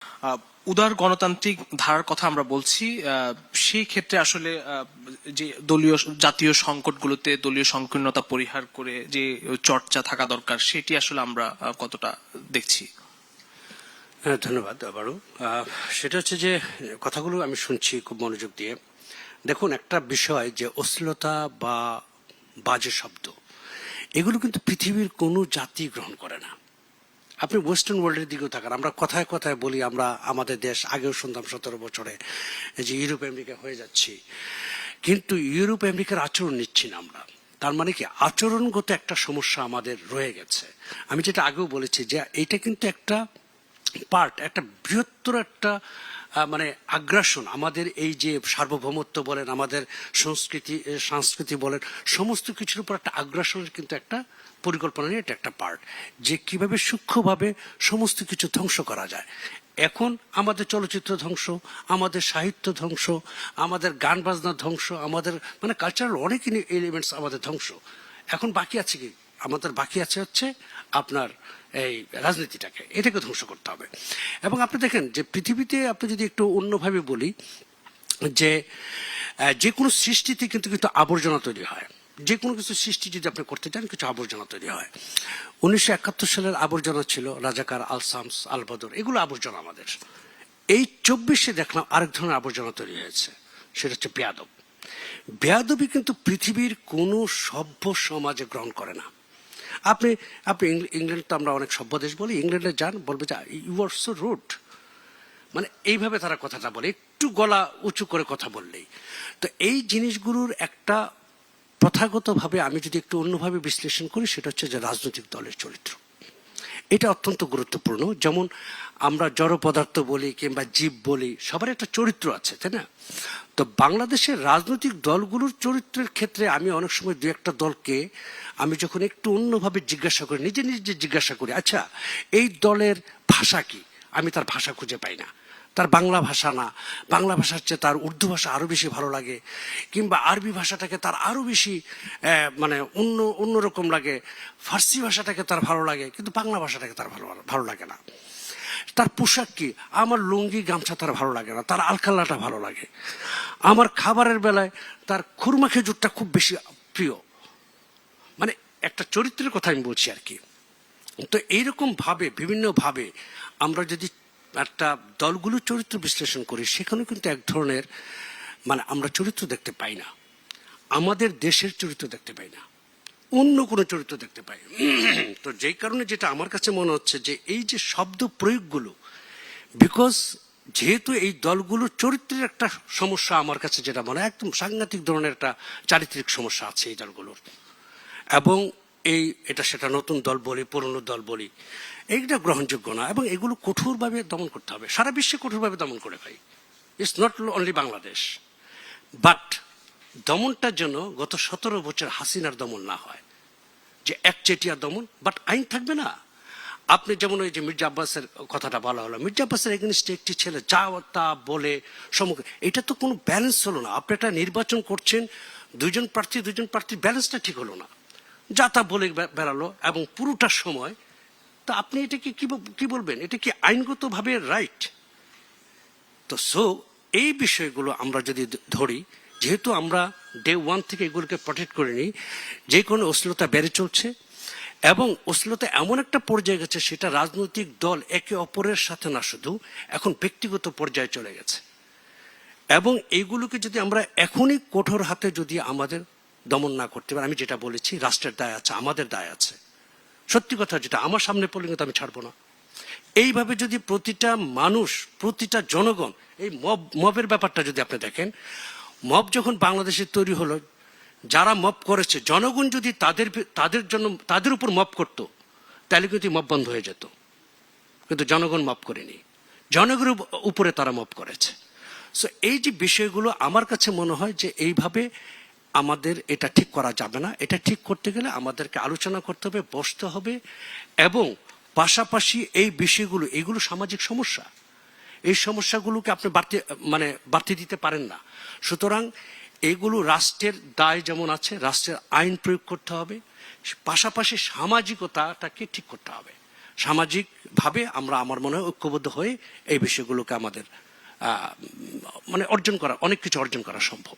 আহ, উদার গণতান্ত্রিক ধারার কথা আমরা বলছি, সেই ক্ষেত্রে আসলে যে দলীয় জাতীয় সংকটগুলোতে দলীয় সংকীর্ণতা পরিহার করে যে চর্চা থাকা দরকার সেটি আসলে আমরা কতটা দেখছি। হ্যাঁ, ধন্যবাদ আবারও। সেটা হচ্ছে যে কথাগুলো আমি শুনছি খুব মনোযোগ দিয়ে। দেখুন, একটা বিষয় যে অশ্লীলতা বা বাজে শব্দ, এগুলো কিন্তু পৃথিবীর কোনো জাতি গ্রহণ করে না। আপনি ওয়েস্টার্ন ওয়ার্ল্ডের দিকেও থাকার, আমরা কথায় কথায় বলি, আমরা আমাদের দেশ আগেও শুনতাম 17 বছরে যে ইউরোপ আমেরিকা হয়ে যাচ্ছি, কিন্তু ইউরোপ আমেরিকার আচরণ নিচ্ছি না আমরা। তার মানে কি, আচরণগত একটা সমস্যা আমাদের রয়ে গেছে। আমি যেটা আগেও বলেছি যে এটা কিন্তু একটা পার্ট, একটা বৃহত্তর একটা মানে আগ্রাসন। আমাদের এই যে সার্বভৌমত্ব বলেন, আমাদের সংস্কৃতি বলেন, সমস্ত কিছুর উপর একটা আগ্রাসনের কিন্তু একটা পরিকল্পনা নিয়ে এটা একটা পার্ট, যে কিভাবে সূক্ষ্মভাবে সমস্ত কিছু ধ্বংস করা যায়। এখন আমাদের চলচ্চিত্র ধ্বংস, আমাদের সাহিত্য ধ্বংস, আমাদের গান বাজনা ধ্বংস, আমাদের মানে কালচারাল অনেক এলিমেন্টস আমাদের ধ্বংস। এখন বাকি আছে কি? আমাদের বাকি আছে হচ্ছে আপনার এই রাজনীতিটাকে, এটাকে ধ্বংস করতে হবে। এবং আপনি দেখেন যে পৃথিবীতে, আপনি যদি একটু অন্যভাবে বলি, যে যে কোনো সৃষ্টিতে কিন্তু কিন্তু আবর্জনা তৈরি হয়। যে কোনো কিছু সৃষ্টি যদি আপনি করতে চান, কিছু আবর্জনা তৈরি হয়। 1971 সালের আবর্জনা ছিল রাজাকার, আলসামস, আলবদর, এগুলো আবর্জনা আমাদের। এই 24-এ দেখলাম আরেক ধরনের আবর্জনা তৈরি হয়েছে, সেটা হচ্ছে বেয়াদব। বেয়াদবি কিন্তু পৃথিবীর কোনো সভ্য সমাজে গ্রহণ করে না। আপনি আপনি ইংল্যান্ড, তো আমরা অনেক সভ্য দেশ বলি, ইংল্যান্ডে যান, বলবে যে ইউ আর সো রুড, মানে এইভাবে তারা কথাটা বলে, একটু গলা উঁচু করে কথা বললেই। তো এই জিনিসগুলোর একটা প্রথাগতভাবে আমি যদি একটু অন্যভাবে বিশ্লেষণ করি, সেটা হচ্ছে যে রাজনৈতিক দলের চরিত্র, এটা অত্যন্ত গুরুত্বপূর্ণ। যেমন আমরা জড় পদার্থ বলি কিংবা জীব বলি, সবার একটা চরিত্র আছে, তাই না? তো বাংলাদেশের রাজনৈতিক দলগুলোর চরিত্রের ক্ষেত্রে আমি অনেক সময় দু একটা দলকে আমি যখন একটু অন্যভাবে জিজ্ঞাসা করি, নিজে নিজে জিজ্ঞাসা করি, আচ্ছা এই দলের ভাষা কি? আমি তার ভাষা খুঁজে পাই না। তার বাংলা ভাষা না, বাংলা ভাষার চেয়ে তার উর্দু ভাষা আরো বেশি ভালো লাগে, কিংবা আরবি ভাষাটাকে তার আরো বেশি মানে অন্যরকম লাগে, ফার্সি ভাষাটাকে তার ভালো লাগে, কিন্তু বাংলা ভাষাটাকে তার ভালো লাগে না। তার পোশাক কি? আমার লুঙ্গি গামছা তার ভালো লাগে না, তার আলখাল্লাটা ভালো লাগে। আমার খাবারের বেলায় তার খুরমা খেজুরটা খুব বেশি প্রিয়। মানে একটা চরিত্রের কথা আমি বলছি আর কি। তো এইরকম ভাবে, বিভিন্ন ভাবে আমরা যদি একটা দলগুলোর চরিত্র বিশ্লেষণ করি, সেখানেও কিন্তু এক ধরনের মানে আমরা চরিত্র দেখতে পাই না, আমাদের দেশের চরিত্র দেখতে পাই না, অন্য কোনো চরিত্র দেখতে পাই। তো যেই কারণে যেটা আমার কাছে মনে হচ্ছে যে এই যে শব্দ প্রয়োগগুলো, বিকজ যেহেতু এই দলগুলোর চরিত্রের একটা সমস্যা, আমার কাছে যেটা মনে হয় একদম সাংঘাতিক ধরনের একটা চারিত্রিক সমস্যা আছে এই দলগুলোর। এবং এটা সেটা নতুন দল বলি, পুরনো দল বলি, এইটা গ্রহণযোগ্য না, এবং এগুলো কঠোরভাবে দমন করতে হবে। সারা বিশ্বে কঠোরভাবে দমন করে ভাই, it's not only Bangladesh. But দমনটার জন্য গত 17 বছর হাসিনার দমন না হয়, যে একচেটিয়া দমন, বাট আইন থাকবে না। আপনি যেমন ওই যে মির্জা আব্বাসের কথাটা বলা হলো, মির্জা আব্বাসের এগেনস্টে একটি ছেলে যা তা বলে সম্মুখে, এটা তো কোনো ব্যালেন্স হলো না। আপনি একটা নির্বাচন করছেন, দুজন প্রার্থীর ব্যালেন্সটা ঠিক হলো না, যা তা বলে বেড়ালো, এবং পুরোটা সময়। তা আপনি এটাকে কি বলবেন? এটা কি আইনগতভাবে রাইট? তো এই বিষয়গুলো আমরা যদি ধরি, যেহেতু আমরা ডে 1 থেকে এগুলোকে প্রটেক্ট করে নিই, যে কোনো অশ্লীলতা বেড়ে চলছে, এবং অশ্লীলতা এমন একটা পর্যায়ে গেছে, সেটা রাজনৈতিক দল একে অপরের সাথে না, শুধু এখন ব্যক্তিগত পর্যায়ে চলে গেছে। এবং এইগুলোকে যদি আমরা এখনই কঠোর হাতে যদি আমাদের দমন না করতে পারি, আমি যেটা বলেছি, রাষ্ট্রের দায় আছে, আমাদের দায় আছে। সত্যি কথা যেটা, আমার সামনে পড়লে কিন্তু আমি ছাড়বো না। এইভাবে যদি প্রতিটা মানুষ, প্রতিটা জনগণ, এই মবের ব্যাপারটা যদি আপনি দেখেন, মব যখন বাংলাদেশে তৈরি হলো, যারা মব করেছে, জনগণ যদি তাদের উপর মব করতো, তাহলে কিন্তু মব বন্ধ হয়ে যেত। কিন্তু জনগণ মব করেনি, জনগণের উপরে তারা মব করেছে। সো এই যে বিষয়গুলো, আমার কাছে মনে হয় যে এইভাবে আমাদের এটা ঠিক করা যাবে না। এটা ঠিক করতে গেলে আমাদেরকে আলোচনা করতে হবে, বসতে হবে, এবং পাশাপাশি এই বিষয়গুলো, এগুলো সামাজিক সমস্যা, এই সমস্যাগুলোকে আপনি বাড়তি দিতে পারেন না। সুতরাং এগুলো রাষ্ট্রের দায় যেমন আছে, রাষ্ট্রের আইন প্রয়োগ করতে হবে, পাশাপাশি সামাজিকতাটাকে ঠিক করতে হবে। সামাজিকভাবে আমরা আমার মনে হয় ঐক্যবদ্ধ হয়ে এই বিষয়গুলোকে আমাদের মানে অর্জন করা, অনেক কিছু অর্জন করা সম্ভব।